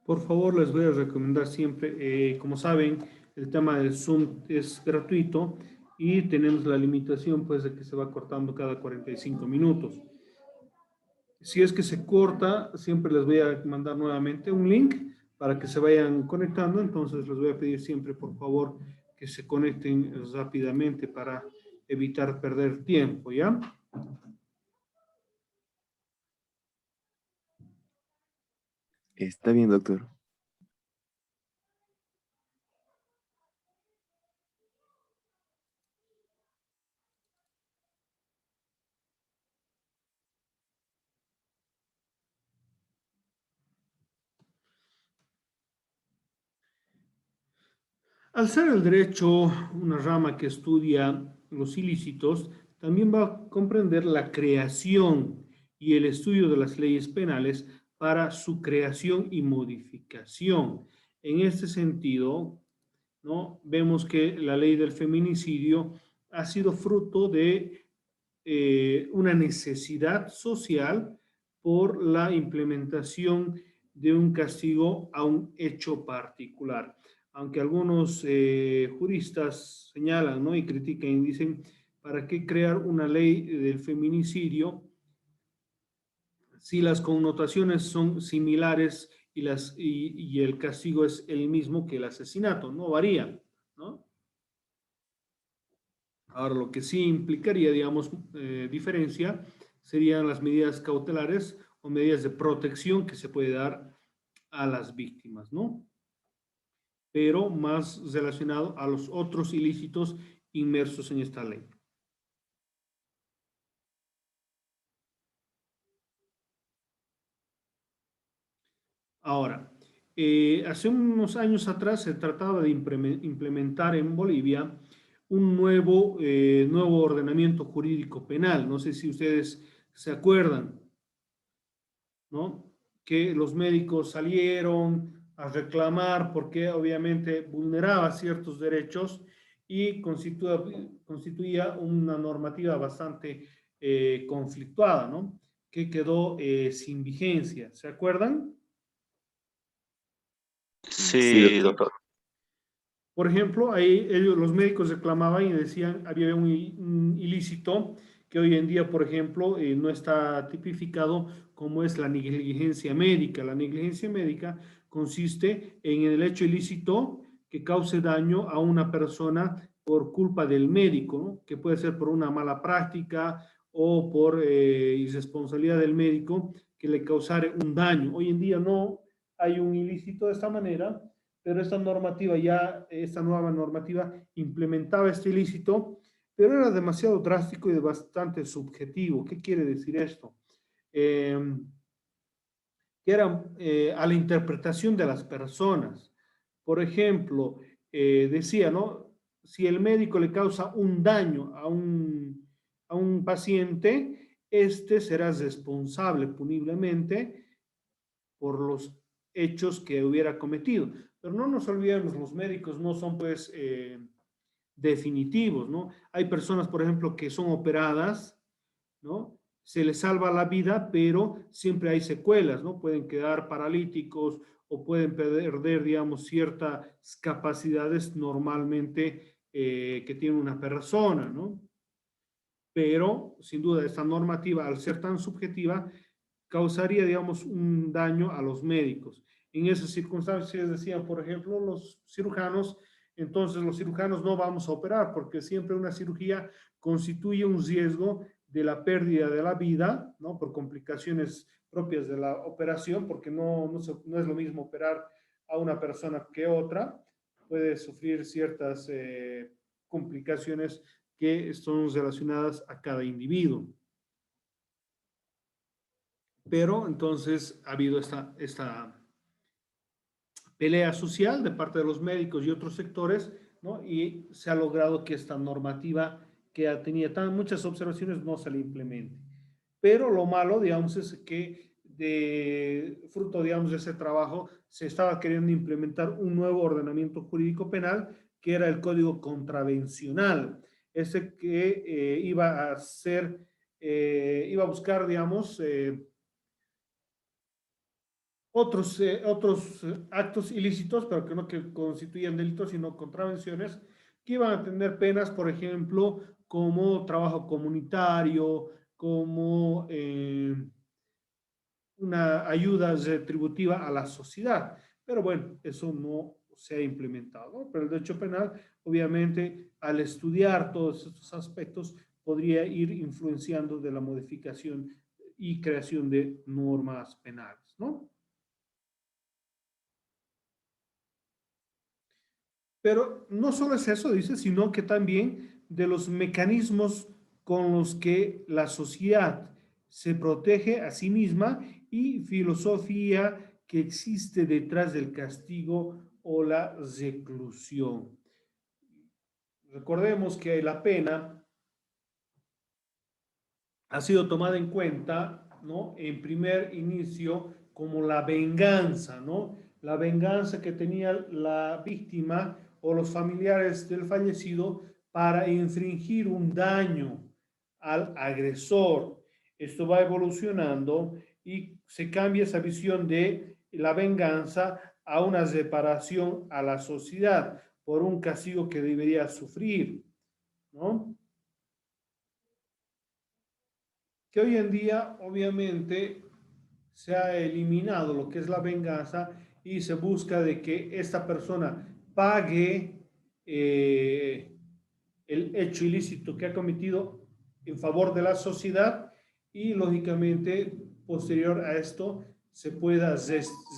Por favor, les voy a recomendar siempre, como saben, el tema del Zoom es gratuito y tenemos la limitación pues de que se va cortando cada 45 minutos. Si es que se corta, siempre les voy a mandar nuevamente un link para que se vayan conectando. Entonces les voy a pedir siempre, por favor, que se conecten rápidamente para evitar perder tiempo, ¿ya? Está bien, doctor. Al ser el derecho una rama que estudia los ilícitos, también va a comprender la creación y el estudio de las leyes penales para su creación y modificación. En este sentido, ¿no? Vemos que la ley del feminicidio ha sido fruto de una necesidad social por la implementación de un castigo a un hecho particular. Aunque algunos juristas señalan, ¿no? Y critican y dicen, ¿para qué crear una ley del feminicidio si las connotaciones son similares y el castigo es el mismo que el asesinato? No varía, ¿no? Ahora, lo que sí implicaría, digamos, diferencia serían las medidas cautelares o medidas de protección que se puede dar a las víctimas, ¿no? Pero más relacionado a los otros ilícitos inmersos en esta ley. Ahora, hace unos años atrás se trataba de implementar en Bolivia un nuevo ordenamiento jurídico penal. No sé si ustedes se acuerdan, ¿no? Que los médicos salieron a reclamar porque obviamente vulneraba ciertos derechos y constituía una normativa bastante conflictuada, ¿no? Que quedó sin vigencia. ¿Se acuerdan? Sí, Sí, doctor. doctor. Por ejemplo, ahí los médicos reclamaban y decían había un ilícito que hoy en día, por ejemplo, no está tipificado como es la negligencia médica. La negligencia médica consiste en el hecho ilícito que cause daño a una persona por culpa del médico, ¿no? Que puede ser por una mala práctica o por irresponsabilidad del médico que le causare un daño. Hoy en día no hay un ilícito de esta manera, pero esta nueva normativa implementaba este ilícito, pero era demasiado drástico y bastante subjetivo. ¿Qué quiere decir esto? Eh, que era a la interpretación de las personas. Por ejemplo, decía, ¿no? Si el médico le causa un daño a un paciente, este será responsable puniblemente por los hechos que hubiera cometido. Pero no nos olvidemos, los médicos no son pues definitivos, ¿no? Hay personas, por ejemplo, que son operadas, ¿no? Se les salva la vida, pero siempre hay secuelas, ¿no? Pueden quedar paralíticos o pueden perder, digamos, ciertas capacidades normalmente que tiene una persona, ¿no? Pero, sin duda, esta normativa, al ser tan subjetiva, causaría, digamos, un daño a los médicos. En esas circunstancias decían, por ejemplo, los cirujanos, entonces los cirujanos no vamos a operar porque siempre una cirugía constituye un riesgo de la pérdida de la vida, ¿no? Por complicaciones propias de la operación, porque no es lo mismo operar a una persona que otra, puede sufrir ciertas complicaciones que son relacionadas a cada individuo. Pero entonces ha habido esta pelea social de parte de los médicos y otros sectores, ¿no? Y se ha logrado que esta normativa que tenía muchas observaciones no se le implemente. Pero lo malo, digamos, es que fruto, digamos, de ese trabajo se estaba queriendo implementar un nuevo ordenamiento jurídico penal que era el Código Contravencional, ese que iba a buscar, digamos, otros actos ilícitos, pero que no que constituían delitos, sino contravenciones, que iban a tener penas, por ejemplo, como trabajo comunitario, como una ayuda retributiva a la sociedad. Pero bueno, eso no se ha implementado, ¿no? Pero el derecho penal, obviamente, al estudiar todos estos aspectos, podría ir influenciando de la modificación y creación de normas penales, ¿no? Pero no solo es eso, dice, sino que también de los mecanismos con los que la sociedad se protege a sí misma y filosofía que existe detrás del castigo o la reclusión. Recordemos que la pena ha sido tomada en cuenta, ¿no? En primer inicio como la venganza, ¿no? La venganza que tenía la víctima o los familiares del fallecido para infringir un daño al agresor. Esto va evolucionando y se cambia esa visión de la venganza a una reparación a la sociedad por un castigo que debería sufrir, ¿no? Que hoy en día obviamente se ha eliminado lo que es la venganza y se busca de que esta persona pague el hecho ilícito que ha cometido en favor de la sociedad y lógicamente posterior a esto se pueda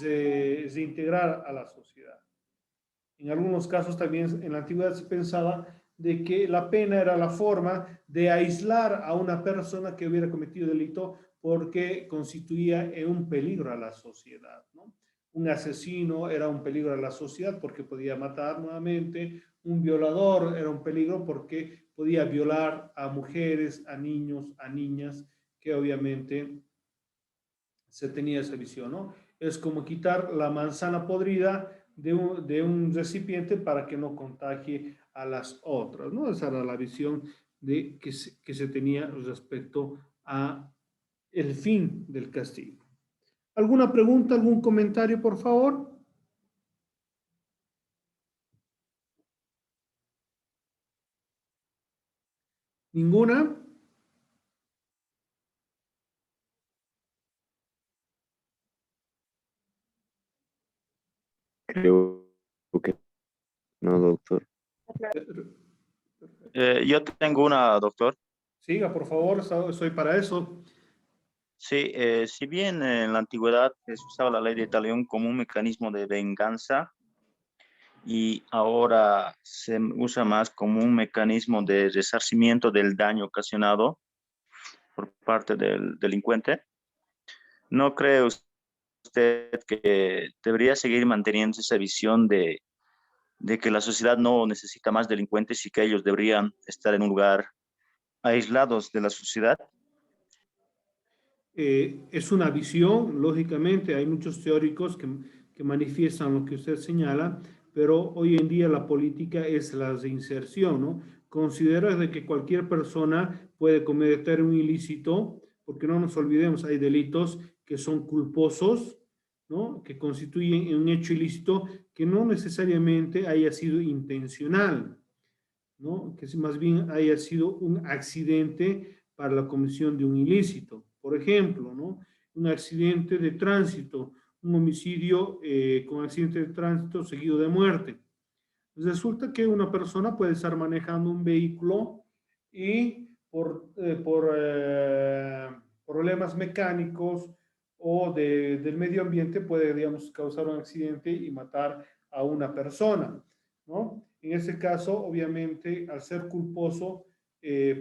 reintegrar a la sociedad. En algunos casos también en la antigüedad se pensaba de que la pena era la forma de aislar a una persona que hubiera cometido delito porque constituía un peligro a la sociedad, ¿no? Un asesino era un peligro a la sociedad porque podía matar nuevamente, un violador era un peligro porque podía violar a mujeres, a niños, a niñas, que obviamente se tenía esa visión, ¿no? Es como quitar la manzana podrida de un recipiente para que no contagie a las otras, ¿no? Esa era la visión que se tenía respecto a el fin del castigo. ¿Alguna pregunta, algún comentario, por favor? ¿Ninguna? Creo que no, doctor. Yo tengo una, doctor. Siga, por favor, soy para eso. Sí, si bien en la antigüedad se usaba la ley de talión como un mecanismo de venganza y ahora se usa más como un mecanismo de resarcimiento del daño ocasionado por parte del delincuente, ¿no cree usted que debería seguir manteniendo esa visión de que la sociedad no necesita más delincuentes y que ellos deberían estar en un lugar aislados de la sociedad? Es una visión, lógicamente, hay muchos teóricos que manifiestan lo que usted señala, pero hoy en día la política es la reinserción, ¿no? Considera de que cualquier persona puede cometer un ilícito, porque no nos olvidemos, hay delitos que son culposos, ¿no? Que constituyen un hecho ilícito que no necesariamente haya sido intencional, ¿no? Que más bien haya sido un accidente para la comisión de un ilícito. Por ejemplo, ¿no? Un accidente de tránsito, un homicidio con accidente de tránsito seguido de muerte. Resulta que una persona puede estar manejando un vehículo y por problemas mecánicos o del medio ambiente puede, digamos, causar un accidente y matar a una persona, ¿no? En ese caso, obviamente, al ser culposo,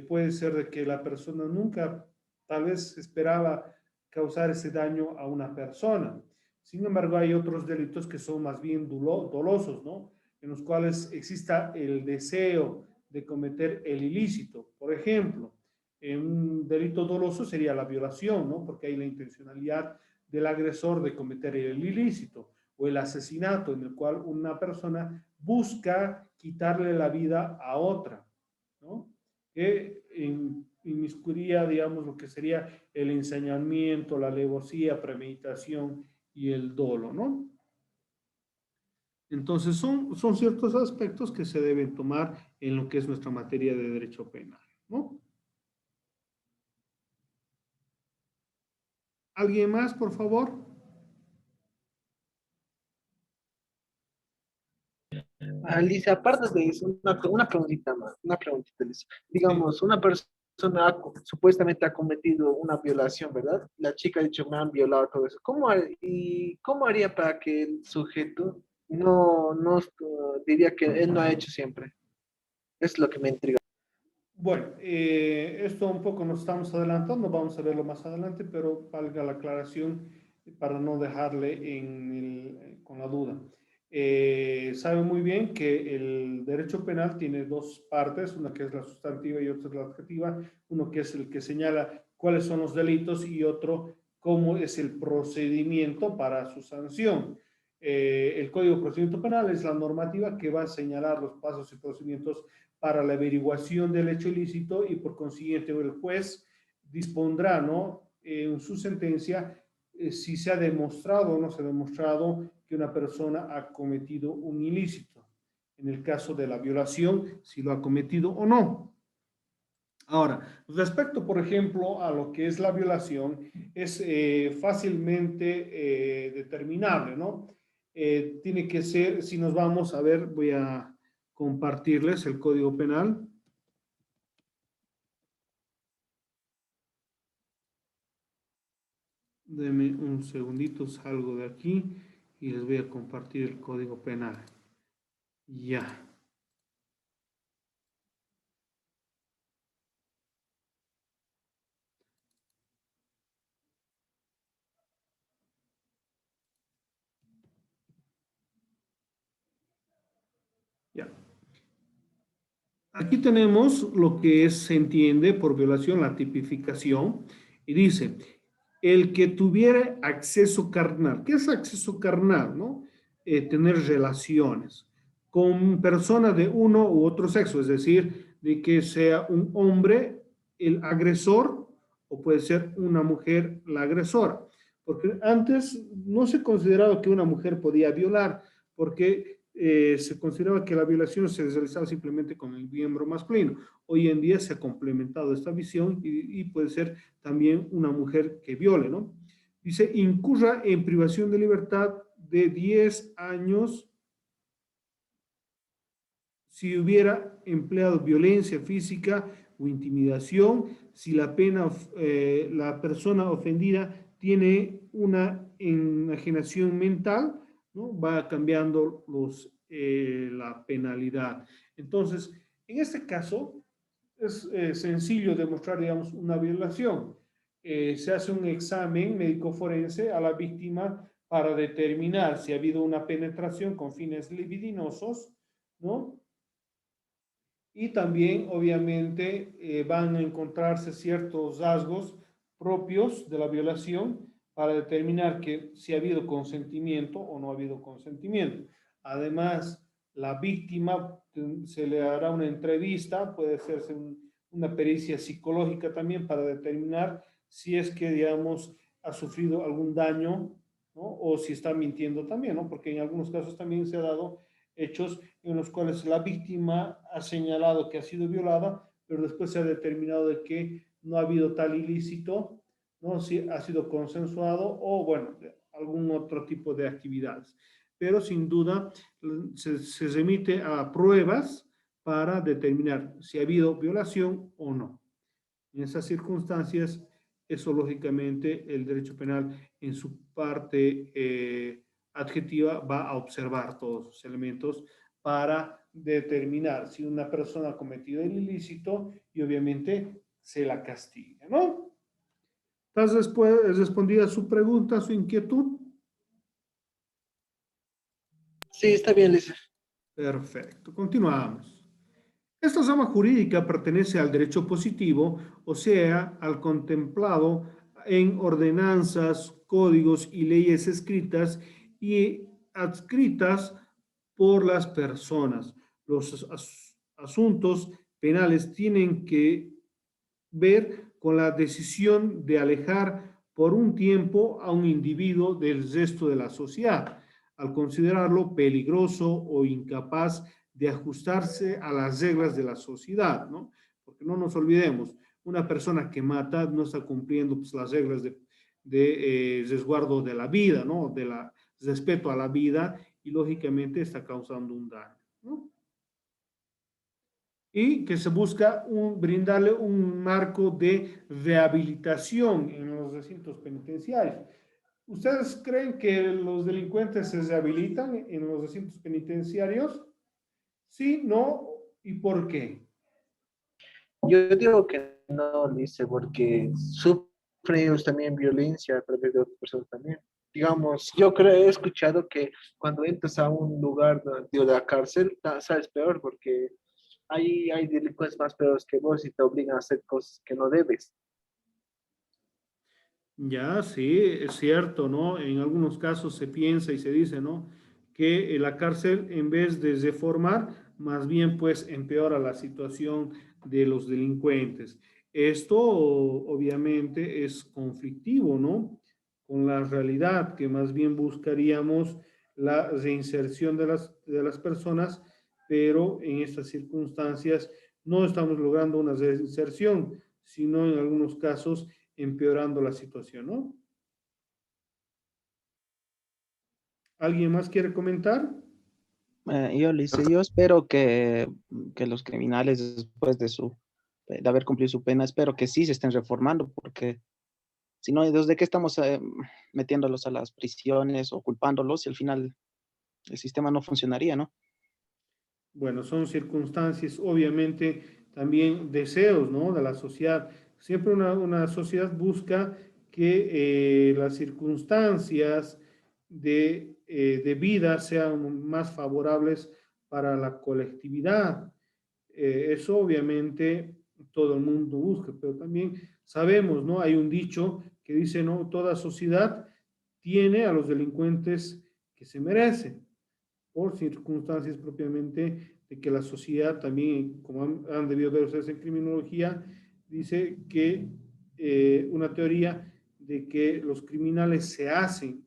puede ser de que la persona nunca tal vez esperaba causar ese daño a una persona. Sin embargo, hay otros delitos que son más bien dolosos, ¿no? En los cuales exista el deseo de cometer el ilícito. Por ejemplo, un delito doloso sería la violación, ¿no? Porque hay la intencionalidad del agresor de cometer el ilícito, o el asesinato, en el cual una persona busca quitarle la vida a otra, ¿no? Que inmiscuiría, digamos, lo que sería el ensañamiento, la alevosía, premeditación y el dolo, ¿no? Entonces, son ciertos aspectos que se deben tomar en lo que es nuestra materia de derecho penal, ¿no? ¿Alguien más, por favor? Alicia, aparte de eso, una preguntita más, una preguntita, Alicia. Sí. Digamos, una persona supuestamente ha cometido una violación, ¿verdad? La chica ha dicho, me han violado, todo eso. ¿Y cómo haría para que el sujeto no diría que él no ha hecho siempre? Es lo que me intriga. Bueno, esto un poco nos estamos adelantando, vamos a verlo más adelante, pero valga la aclaración para no dejarle con la duda. Sabe muy bien que el derecho penal tiene dos partes, una que es la sustantiva y otra es la adjetiva, uno que es el que señala cuáles son los delitos y otro cómo es el procedimiento para su sanción. El Código de Procedimiento Penal es la normativa que va a señalar los pasos y procedimientos para la averiguación del hecho ilícito y por consiguiente el juez dispondrá, ¿no? En su sentencia si se ha demostrado o no se ha demostrado que una persona ha cometido un ilícito. En el caso de la violación, si lo ha cometido o no. Ahora, respecto, por ejemplo, a lo que es la violación, es fácilmente determinable, ¿no? Tiene que ser, si nos vamos a ver, voy a compartirles el Código Penal. Denme un segundito, salgo de aquí y les voy a compartir el Código Penal. Ya. Ya. Aquí tenemos lo que se entiende por violación, la tipificación, y dice, el que tuviera acceso carnal. ¿Qué es acceso carnal, no? Tener relaciones con personas de uno u otro sexo, es decir, de que sea un hombre el agresor o puede ser una mujer la agresora. Porque antes no se consideraba que una mujer podía violar, porque se consideraba que la violación se realizaba simplemente con el miembro masculino. Hoy en día se ha complementado esta visión y puede ser también una mujer que viole, ¿no? Dice, incurra en privación de libertad de 10 años si hubiera empleado violencia física o intimidación, si la pena, la persona ofendida tiene una enajenación mental, ¿no? Va cambiando la penalidad. Entonces, en este caso, es sencillo demostrar, digamos, una violación. Se hace un examen médico forense a la víctima para determinar si ha habido una penetración con fines libidinosos, ¿no? Y también, obviamente, van a encontrarse ciertos rasgos propios de la violación para determinar que si ha habido consentimiento o no ha habido consentimiento. Además, la víctima se le hará una entrevista, puede hacerse una pericia psicológica también para determinar si es que, digamos, ha sufrido algún daño, ¿no? O si está mintiendo también, ¿no? Porque en algunos casos también se ha dado hechos en los cuales la víctima ha señalado que ha sido violada, pero después se ha determinado de que no ha habido tal ilícito, ¿no? Si ha sido consensuado o, bueno, algún otro tipo de actividades. Pero sin duda se remite a pruebas para determinar si ha habido violación o no. En esas circunstancias, eso lógicamente el derecho penal en su parte adjetiva va a observar todos los elementos para determinar si una persona ha cometido el ilícito y obviamente se la castiga, ¿no? ¿Estás respondida su pregunta, su inquietud? Sí, está bien, Alicia. Perfecto, continuamos. Esta rama jurídica pertenece al derecho positivo, o sea, al contemplado en ordenanzas, códigos y leyes escritas y adscritas por las personas. Los asuntos penales tienen que ver con la decisión de alejar por un tiempo a un individuo del resto de la sociedad, al considerarlo peligroso o incapaz de ajustarse a las reglas de la sociedad, ¿no? Porque no nos olvidemos, una persona que mata no está cumpliendo pues, las reglas de resguardo de la vida, ¿no? De la respeto a la vida y lógicamente está causando un daño, ¿no? Y que se busca brindarle un marco de rehabilitación en los recintos penitenciarios. ¿Ustedes creen que los delincuentes se rehabilitan en los recintos penitenciarios? Sí, no, ¿y por qué? Yo digo que no, dice, porque sufren ellos también violencia a través de otras personas también. Digamos, yo creo, he escuchado que cuando entras a un lugar de la cárcel, sabes peor, porque ahí hay delincuentes más peores que vos y te obligan a hacer cosas que no debes. Ya, sí, es cierto, ¿no? En algunos casos se piensa y se dice, ¿no? Que la cárcel, en vez de reformar, más bien pues empeora la situación de los delincuentes. Esto obviamente es conflictivo, ¿no? Con la realidad, que más bien buscaríamos la reinserción de las personas, pero en estas circunstancias no estamos logrando una reinserción, sino en algunos casos empeorando la situación, ¿no? ¿Alguien más quiere comentar? Yo, Lice, yo espero que los criminales, después de haber cumplido su pena, espero que sí se estén reformando, porque si no, ¿desde qué estamos metiéndolos a las prisiones o culpándolos y al final el sistema no funcionaría, ¿no? Bueno, son circunstancias, obviamente, también deseos, ¿no? De la sociedad. Siempre una sociedad busca que las circunstancias de vida sean más favorables para la colectividad. Eso obviamente todo el mundo busca, pero también sabemos, ¿no? Hay un dicho que dice, ¿no? Toda sociedad tiene a los delincuentes que se merecen por circunstancias propiamente de que la sociedad también, como han debido ver ustedes en criminología, dice que una teoría de que los criminales se hacen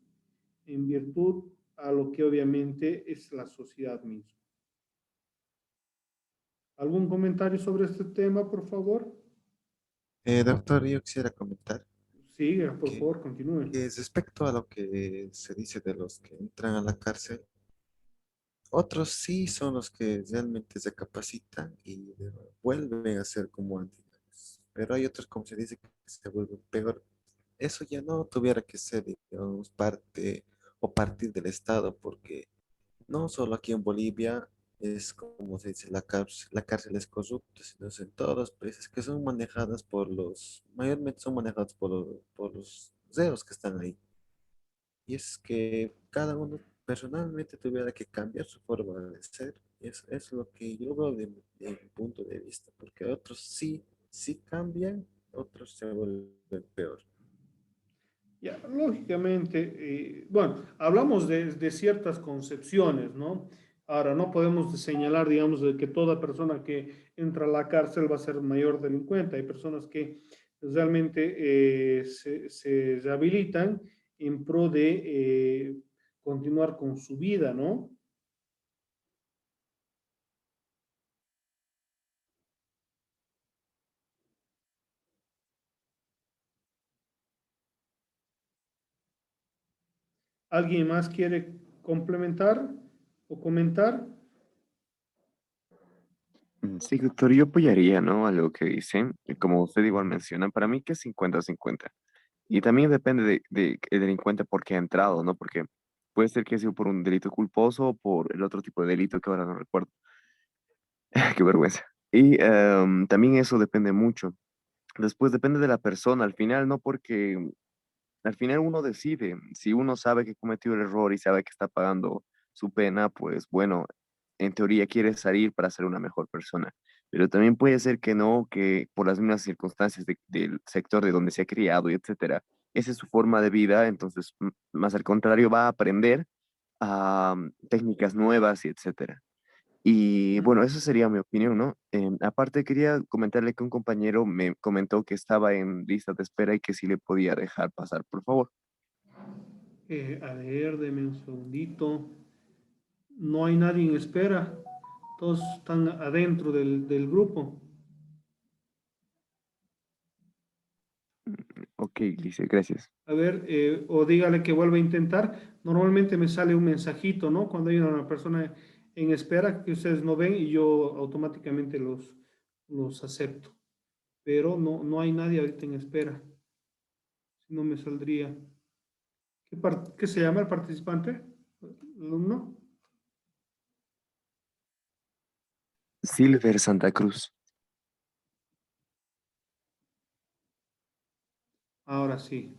en virtud a lo que obviamente es la sociedad misma. ¿Algún comentario sobre este tema, por favor? Doctor, yo quisiera comentar Siga, por que, favor, continúe. que respecto a lo que se dice de los que entran a la cárcel, otros sí son los que realmente se capacitan y vuelven a ser como antes. Pero hay otros, como se dice, que se vuelven peor. Eso ya no tuviera que ser, digamos, parte o partir del Estado, porque no solo aquí en Bolivia es como se dice, la cárcel es corrupta, sino es en todos los países que son manejadas mayormente son manejadas por los reos que están ahí. Y es que cada uno personalmente tuviera que cambiar su forma de ser. Es lo que yo veo de mi punto de vista, porque otros sí, sí cambian, otros se vuelven peor. Ya, lógicamente, bueno, hablamos de ciertas concepciones, ¿no? Ahora, no podemos señalar, digamos, de que toda persona que entra a la cárcel va a ser mayor delincuente. Hay personas que realmente se rehabilitan en pro de continuar con su vida, ¿no? ¿Alguien más quiere complementar o comentar? Sí, doctor, yo apoyaría, ¿no? A lo que dicen. Y como usted igual menciona, para mí que es 50-50. Y también depende de el delincuente por qué ha entrado, ¿no? Porque puede ser que ha sido por un delito culposo o por el otro tipo de delito que ahora no recuerdo. Qué vergüenza. Y también eso depende mucho. Después depende de la persona al final, ¿no? Porque al final uno decide. Si uno sabe que cometió el error y sabe que está pagando su pena, pues bueno, en teoría quiere salir para ser una mejor persona. Pero también puede ser que no, que por las mismas circunstancias del sector de donde se ha criado y etcétera, esa es su forma de vida, entonces más al contrario va a aprender técnicas nuevas y etcétera. Y bueno, esa sería mi opinión, ¿no? Aparte, quería comentarle que un compañero me comentó que estaba en lista de espera y que sí le podía dejar pasar, por favor. A ver, deme un segundito. No hay nadie en espera. Todos están adentro del grupo. Ok, Lice, gracias. A ver, o dígale que vuelva a intentar. Normalmente me sale un mensajito, ¿no? Cuando hay una persona en espera que ustedes no ven y yo automáticamente los acepto. Pero no hay nadie ahorita en espera. Si no me saldría. ¿Qué se llama el participante? ¿Alumno? Silver Santa Cruz. Ahora sí.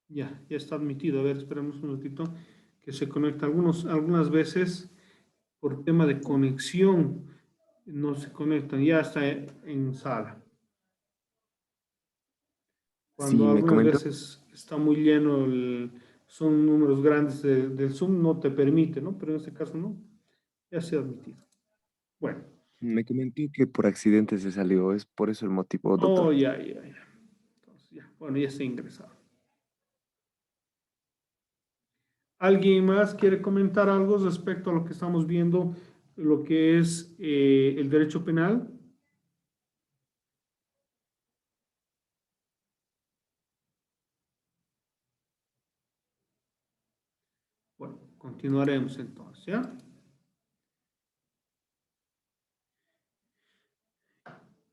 Ya está admitido. A ver, esperemos un minutito que se conecta. Algunas veces por tema de conexión no se conectan. Ya está en sala. Cuando Sí, me algunas comentó, veces está muy lleno, son números grandes del Zoom, no te permite, ¿no? Pero en este caso no. Ya se ha admitido. Bueno. me comentó que por accidente se salió, es por eso el motivo, Oh, doctor. ya. Entonces, ya. Bueno, ya está ingresado. ¿Alguien más quiere comentar algo respecto a lo que estamos viendo, lo que es el derecho penal? Bueno, continuaremos entonces, ¿ya?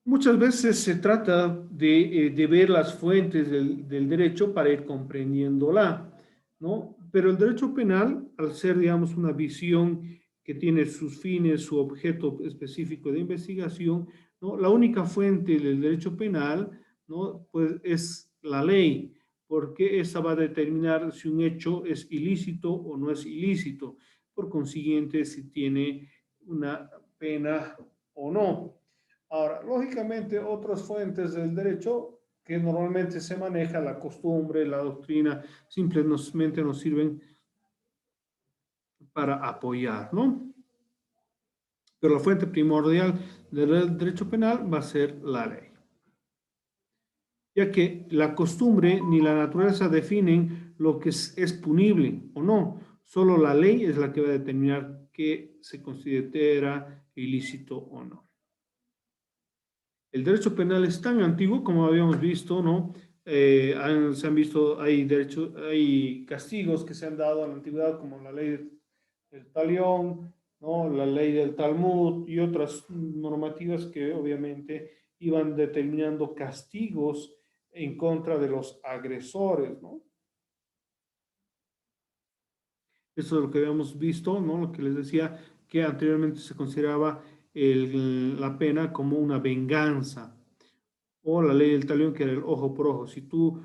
Muchas veces se trata de ver las fuentes del derecho para ir comprendiéndola, ¿no? Pero el derecho penal, al ser, digamos, una visión que tiene sus fines, su objeto específico de investigación, ¿no? La única fuente del derecho penal, ¿no? Pues es la ley, porque esa va a determinar si un hecho es ilícito o no es ilícito, por consiguiente, si tiene una pena o no. Ahora, lógicamente, otras fuentes del derecho que normalmente se maneja, la costumbre, la doctrina, simplemente nos sirven para apoyar, ¿no? Pero la fuente primordial del derecho penal va a ser la ley, ya que la costumbre ni la naturaleza definen lo que es punible o no, solo la ley es la que va a determinar qué se considera ilícito o no. El derecho penal es tan antiguo como habíamos visto, ¿no? Se han visto, hay castigos que se han dado en la antigüedad, como la ley del talión, ¿no? La ley del Talmud y otras normativas que obviamente iban determinando castigos en contra de los agresores, ¿no? Eso es lo que habíamos visto, ¿no? Lo que les decía, que anteriormente se consideraba la pena como una venganza, o la ley del talión, que era el ojo por ojo. Si tú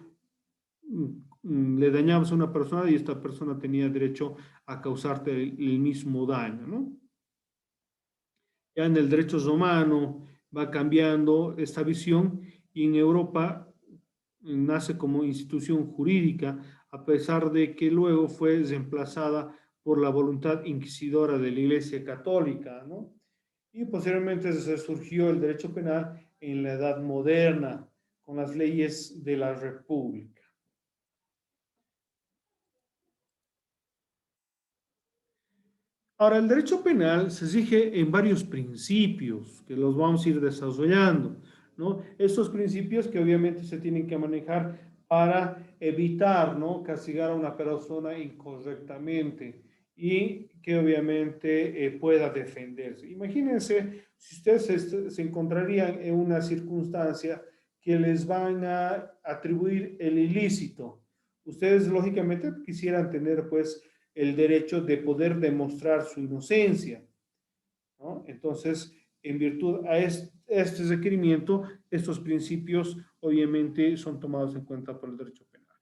le dañabas a una persona y esta persona tenía derecho a causarte el mismo daño, ¿no? Ya en el derecho romano va cambiando esta visión y en Europa nace como institución jurídica, a pesar de que luego fue reemplazada por la voluntad inquisidora de la Iglesia Católica, ¿no? Y posteriormente se surgió el derecho penal en la Edad Moderna, con las leyes de la República. Ahora, el derecho penal se rige en varios principios que los vamos a ir desarrollando, ¿no? Estos principios que obviamente se tienen que manejar para evitar, ¿no? Castigar a una persona incorrectamente y que obviamente pueda defenderse. Imagínense si ustedes se encontrarían en una circunstancia que les van a atribuir el ilícito. Ustedes lógicamente quisieran tener pues el derecho de poder demostrar su inocencia, ¿no? Entonces, en virtud a este requerimiento, estos principios obviamente son tomados en cuenta por el derecho penal.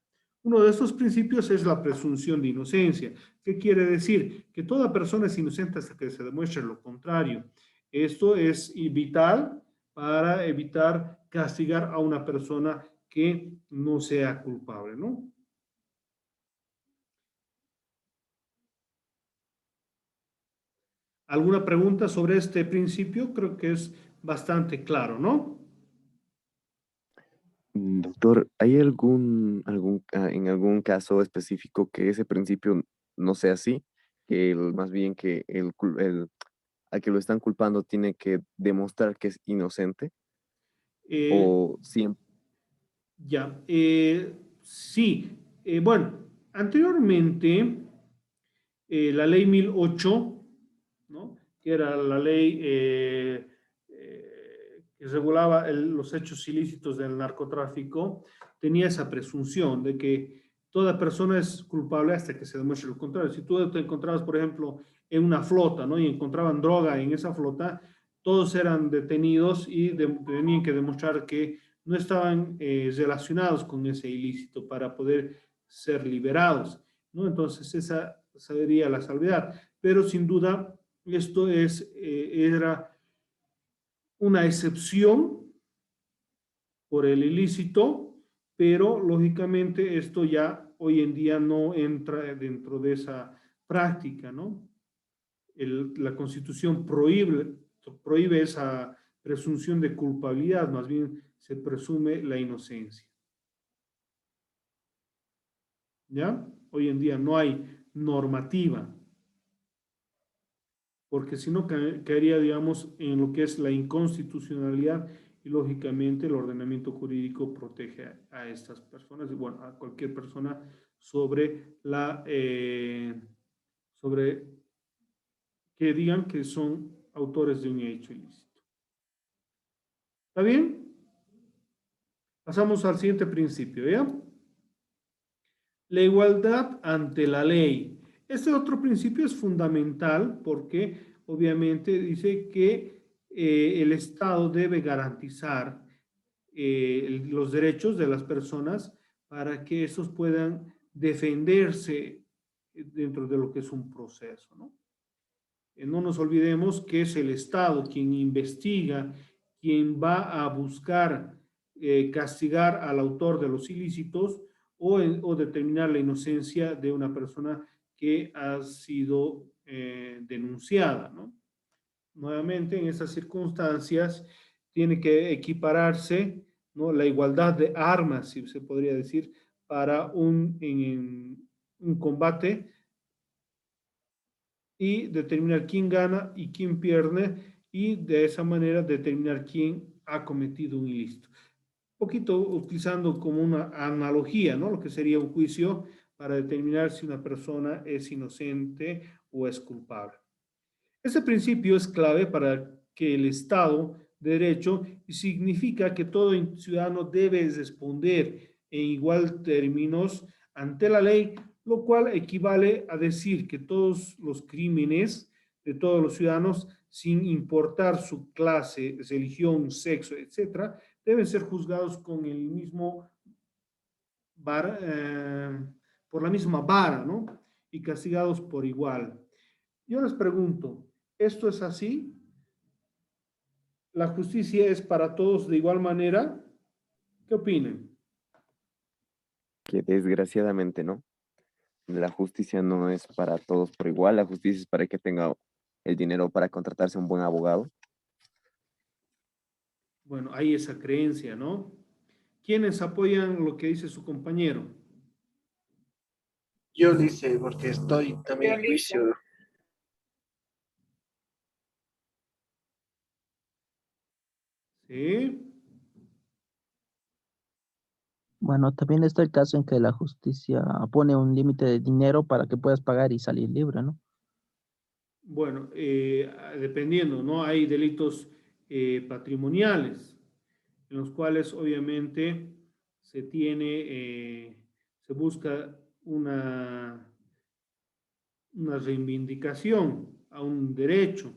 Uno de estos principios es la presunción de inocencia. ¿Qué quiere decir? Que toda persona es inocente hasta que se demuestre lo contrario. Esto es vital para evitar castigar a una persona que no sea culpable, ¿no? ¿Alguna pregunta sobre este principio? Creo que es bastante claro, ¿no? Doctor, ¿hay en algún caso específico que ese principio no sea así? Que más bien que al que lo están culpando tiene que demostrar que es inocente Eh, o siempre. Ya, sí. Bueno, anteriormente la ley 1008, ¿no? Que era la ley que regulaba los hechos ilícitos del narcotráfico, tenía esa presunción de que toda persona es culpable hasta que se demuestre lo contrario. Si tú te encontrabas, por ejemplo, en una flota, ¿no? Y encontraban droga en esa flota, todos eran detenidos y tenían que demostrar que no estaban relacionados con ese ilícito para poder ser liberados, ¿no? Entonces esa sería la salvedad. Pero sin duda esto era una excepción por el ilícito, pero lógicamente esto ya hoy en día no entra dentro de esa práctica, ¿no? La Constitución prohíbe esa presunción de culpabilidad, más bien se presume la inocencia. ¿Ya? Hoy en día no hay normativa, porque si no caería, digamos, en lo que es la inconstitucionalidad y lógicamente el ordenamiento jurídico protege a estas personas y bueno, a cualquier persona sobre sobre que digan que son autores de un hecho ilícito. ¿Está bien? Pasamos al siguiente principio, ¿ya? La igualdad ante la ley. Este otro principio es fundamental porque obviamente dice que el Estado debe garantizar los derechos de las personas para que estos puedan defenderse dentro de lo que es un proceso, ¿no? No nos olvidemos que es el Estado quien investiga, quien va a buscar castigar al autor de los ilícitos o determinar la inocencia de una persona que ha sido denunciada, ¿no? Nuevamente, en estas circunstancias, tiene que equipararse, ¿no? La igualdad de armas, si se podría decir, para un combate y determinar quién gana y quién pierde y de esa manera determinar quién ha cometido un ilícito. Un poquito utilizando como una analogía, ¿no? Lo que sería un juicio para determinar si una persona es inocente o es culpable. Este principio es clave para que el Estado de Derecho significa que todo ciudadano debe responder en igual términos ante la ley, lo cual equivale a decir que todos los crímenes de todos los ciudadanos, sin importar su clase, religión, sexo, etcétera, deben ser juzgados con el mismo vara, por la misma vara, ¿no? Y castigados por igual. Yo les pregunto, ¿esto es así? ¿La justicia es para todos de igual manera? ¿Qué opinan? Que desgraciadamente no. La justicia no es para todos por igual, la justicia es para el que tenga el dinero para contratarse un buen abogado. Bueno, hay esa creencia, ¿no? ¿Quiénes apoyan lo que dice su compañero? Yo dice, porque estoy también en juicio. ¿Sí? Bueno, también está el caso en que la justicia pone un límite de dinero para que puedas pagar y salir libre, ¿no? Bueno, dependiendo, ¿no? Hay delitos patrimoniales en los cuales obviamente se tiene, se busca una reivindicación a un derecho,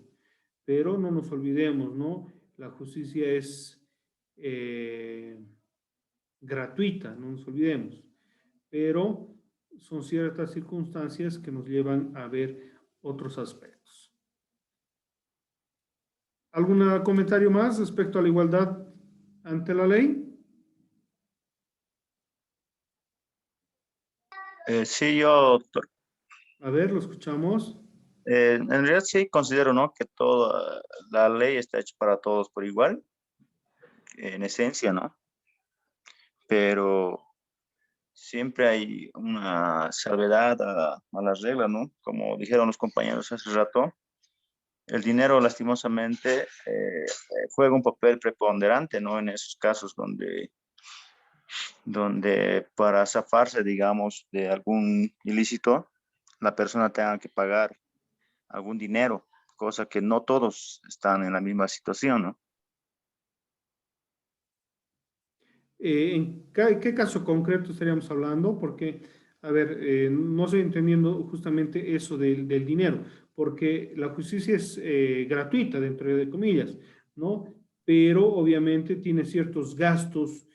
pero no nos olvidemos, ¿no? La justicia es gratuita, no nos olvidemos, pero son ciertas circunstancias que nos llevan a ver otros aspectos. ¿Algún comentario más respecto a la igualdad ante la ley? Sí, yo, doctor. A ver, lo escuchamos. En realidad sí considero, ¿no? Que toda la ley está hecha para todos por igual, en esencia, ¿no? Pero siempre hay una salvedad a la regla, ¿no? Como dijeron los compañeros hace rato, el dinero lastimosamente juega un papel preponderante, ¿no? En esos casos donde para zafarse, digamos, de algún ilícito, la persona tenga que pagar algún dinero, cosa que no todos están en la misma situación, ¿no? ¿Qué caso concreto estaríamos hablando? Porque, a ver, no estoy entendiendo justamente eso del dinero, porque la justicia es gratuita, dentro de comillas, ¿no? Pero obviamente tiene ciertos gastos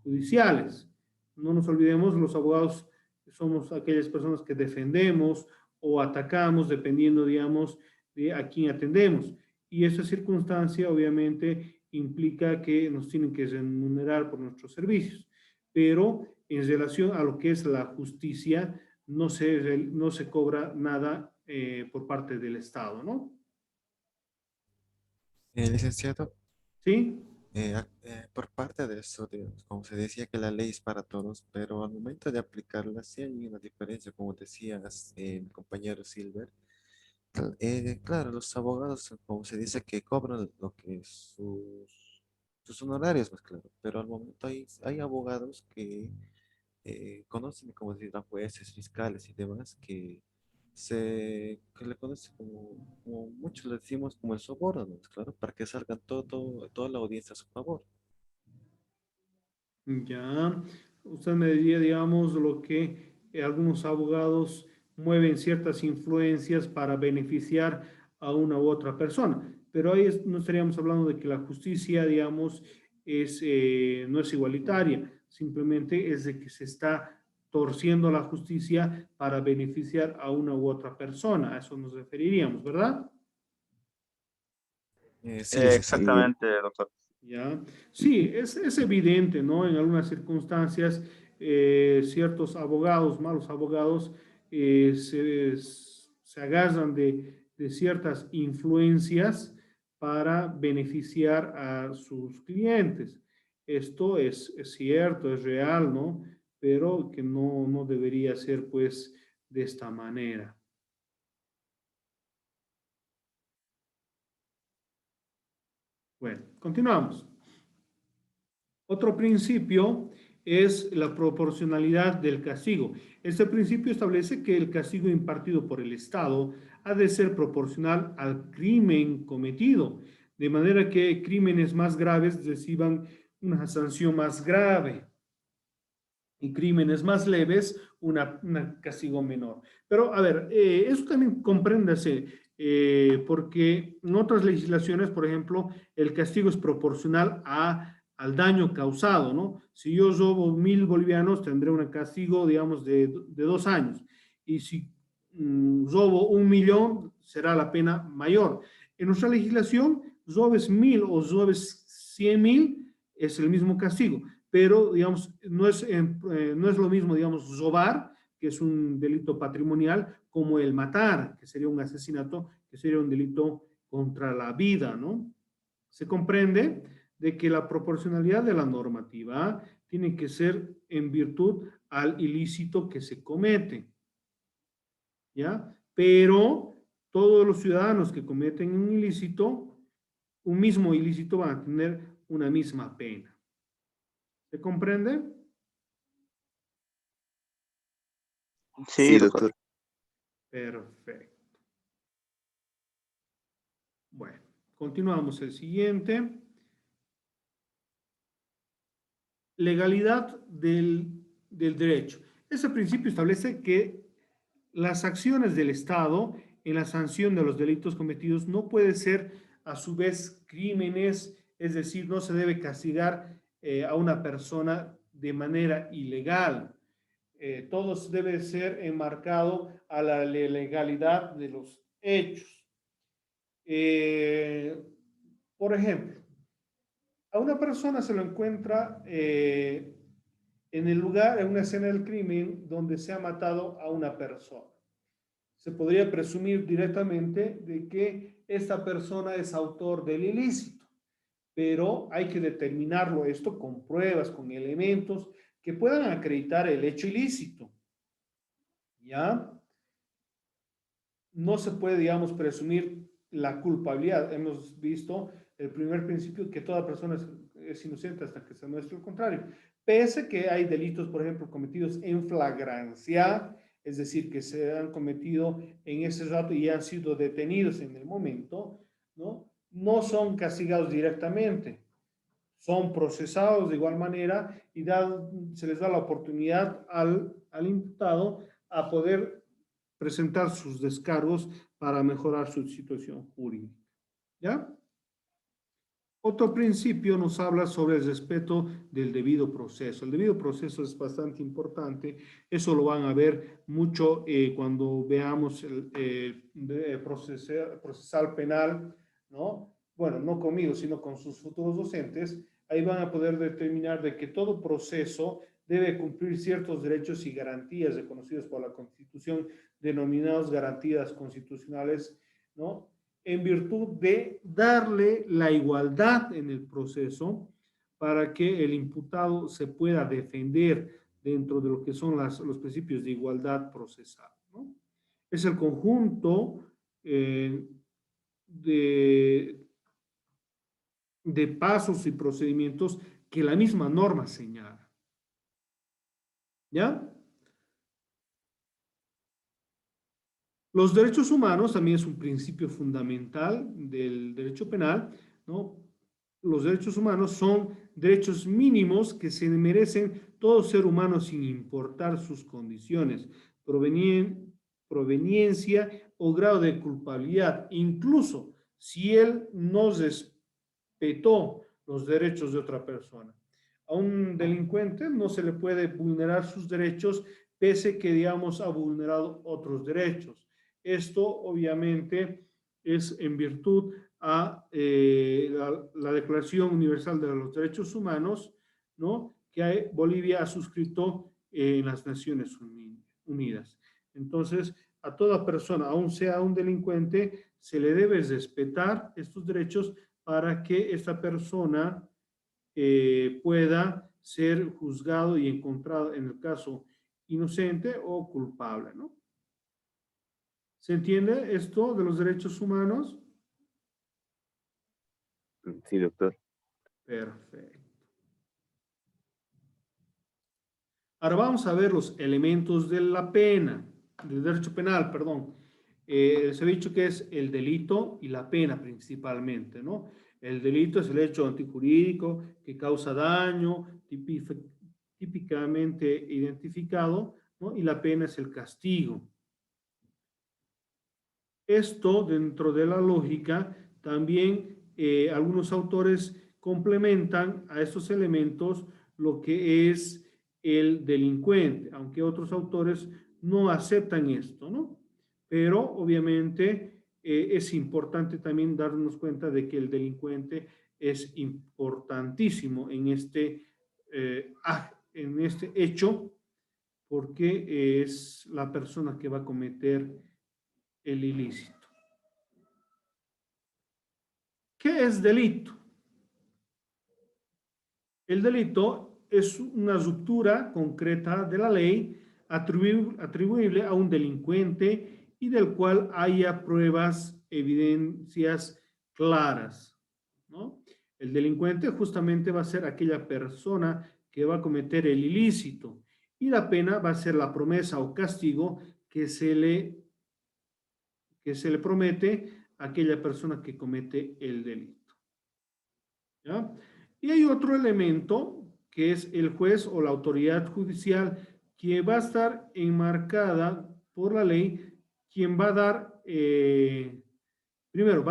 judiciales. No nos olvidemos, los abogados somos aquellas personas que defendemos o atacamos, dependiendo, digamos, de a quién atendemos. Y esa circunstancia, obviamente, implica que nos tienen que remunerar por nuestros servicios, pero en relación a lo que es la justicia, no se cobra nada por parte del Estado, ¿no? Licenciado, ¿Sí? por parte de eso, como se decía que la ley es para todos, pero al momento de aplicarla sí hay una diferencia, como decías, mi compañero Silver. Claro, los abogados, como se dice, que cobran lo que es sus honorarios, pues claro, pero al momento hay abogados que conocen, como decir, a jueces, fiscales y demás, que le conocen como muchos le decimos como el soborno, ¿no? Claro, para que salgan toda la audiencia a su favor. Ya, usted me diría, digamos, lo que algunos abogados mueven ciertas influencias para beneficiar a una u otra persona, pero ahí no estaríamos hablando de que la justicia, digamos, no es igualitaria, simplemente es de que se está torciendo la justicia para beneficiar a una u otra persona, a eso nos referiríamos, ¿verdad? Sí, licenciado. Exactamente, doctor. ¿Ya? Sí, es evidente, ¿no? En algunas circunstancias, ciertos abogados, malos abogados, se agarran de ciertas influencias para beneficiar a sus clientes. Esto es cierto, es real, ¿no? Pero que no debería ser, pues, de esta manera. Bueno, continuamos. Otro principio es la proporcionalidad del castigo. Este principio establece que el castigo impartido por el Estado ha de ser proporcional al crimen cometido, de manera que crímenes más graves reciban una sanción más grave y crímenes más leves una castigo menor. Pero, a ver, eso también compréndase, porque en otras legislaciones, por ejemplo, el castigo es proporcional al daño causado, ¿no? Si yo robo 1.000 bolivianos, tendré un castigo, digamos, de 2 años. Y si robo 1.000.000, será la pena mayor. En nuestra legislación, robes 1.000 o robes 100.000, es el mismo castigo, pero digamos, no es lo mismo, digamos, robar, que es un delito patrimonial, como el matar, que sería un asesinato, que sería un delito contra la vida, ¿no? Se comprende de que la proporcionalidad de la normativa tiene que ser en virtud al ilícito que se comete, ¿ya? Pero todos los ciudadanos que cometen un mismo ilícito van a tener una misma pena. ¿Se comprende? Sí, Sí, doctor. doctor. Perfecto. Bueno, continuamos el siguiente. Legalidad del derecho. Ese principio establece que las acciones del Estado en la sanción de los delitos cometidos no puede ser a su vez crímenes, es decir, no se debe castigar a una persona de manera ilegal. Todo debe ser enmarcado a la legalidad de los hechos. Eh, por ejemplo, a una persona se lo encuentra en el lugar, en una escena del crimen donde se ha matado a una persona. se podría presumir directamente de que esta persona es autor del ilícito, pero hay que determinarlo esto con pruebas, con elementos que puedan acreditar el hecho ilícito, ¿ya? No se puede, digamos, presumir la culpabilidad. Hemos visto el primer principio que toda persona es inocente hasta que se muestre lo contrario. Pese que hay delitos, por ejemplo, cometidos en flagrancia, es decir, que se han cometido en ese rato y han sido detenidos en el momento, ¿no? No son castigados directamente, son procesados de igual manera y se les da la oportunidad al imputado a poder presentar sus descargos para mejorar su situación jurídica. ¿Ya? Otro principio nos habla sobre el respeto del debido proceso. El debido proceso es bastante importante. Eso lo van a ver mucho cuando veamos el procesal penal, ¿no? Bueno, no conmigo, sino con sus futuros docentes. Ahí van a poder determinar de que todo proceso debe cumplir ciertos derechos y garantías reconocidos por la Constitución, denominados garantías constitucionales, ¿no? En virtud de darle la igualdad en el proceso para que el imputado se pueda defender dentro de lo que son los principios de igualdad procesal, ¿no? Es el conjunto de pasos y procedimientos que la misma norma señala. ¿Ya? Los derechos humanos también es un principio fundamental del derecho penal, ¿no? Los derechos humanos son derechos mínimos que se merecen todo ser humano sin importar sus condiciones, proveniencia o grado de culpabilidad, incluso si él no respetó los derechos de otra persona. A un delincuente no se le puede vulnerar sus derechos pese que, digamos, ha vulnerado otros derechos. Esto, obviamente, es en virtud a la Declaración Universal de los Derechos Humanos, ¿no? Que Bolivia ha suscrito en las Naciones Unidas. Entonces, a toda persona, aun sea un delincuente, se le debe respetar estos derechos para que esta persona pueda ser juzgado y encontrado en el caso inocente o culpable, ¿no? ¿Se entiende esto de los derechos humanos? Sí, doctor. Perfecto. Ahora vamos a ver los elementos de la pena, del derecho penal, perdón. Se ha dicho que es el delito y la pena principalmente, ¿no? El delito es el hecho antijurídico que causa daño, típicamente identificado, ¿no? Y la pena es el castigo. Esto, dentro de la lógica, también algunos autores complementan a estos elementos lo que es el delincuente, aunque otros autores no aceptan esto, ¿no? Pero obviamente es importante también darnos cuenta de que el delincuente es importantísimo en este hecho, porque es la persona que va a cometer el ilícito. ¿Qué es delito? El delito es una ruptura concreta de la ley atribuible a un delincuente y del cual haya pruebas, evidencias claras, ¿no? El delincuente justamente va a ser aquella persona que va a cometer el ilícito y la pena va a ser la promesa o castigo que se le promete a aquella persona que comete el delito. ¿Ya? Y hay otro elemento que es el juez o la autoridad judicial que va a estar enmarcada por la ley, quien va a dar, primero, va a